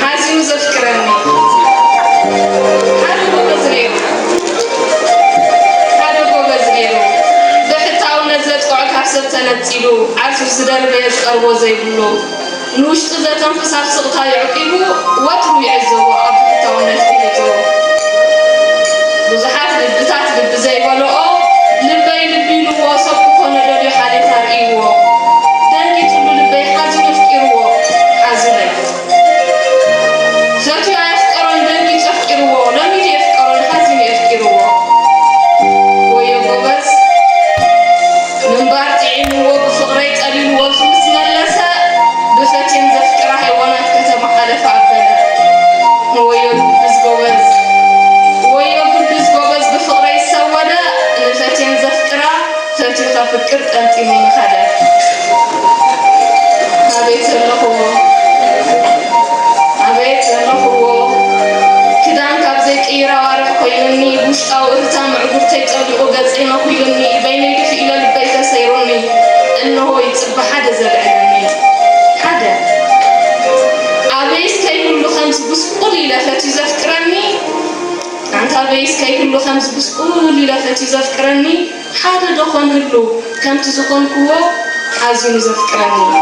حازم زفكرني هذا هو بزريرو بحتاو نزلت قعد حسب تنتيلو عرسو سدر بيش أربو زي بلو نوش تزا تنفس عفسقتا يعقيبو واترو يعزو أبحتاو نزلتو بزحات لبتات لبزي ولو لبي لبيلو وصفو كون دولي حالي تاريوو دنجي تلو لبي حازم يفكرو حازمي زاتو يفكرون دنجي تفكرو لمي يفكرون حازم يفكرو ويبغز منبار تعينو بفقري تقليل وصو مسملسة بفتين زفكرا حيوانات كتب حالف عبدا ويبغز بغز ويبغز بغز بفقري سودا نفتين زفكرا فتين تفكر أنتي من خدا عبيت اللهو كدان كابزيك إيرا وارف كيوني بوش أو إرتام عبور تيتقلي وقزينا كيوني بيني دفي إلى البيت سيروني إنه يتصبح حدا زرعني حدا عبيس كي كله خمس بسقولي لفتي زفكرني أنت عبيس كي كله خمس بسقولي لفتي زفكرني حدا دخون هلو كم تسقون كوا حازم زفكرني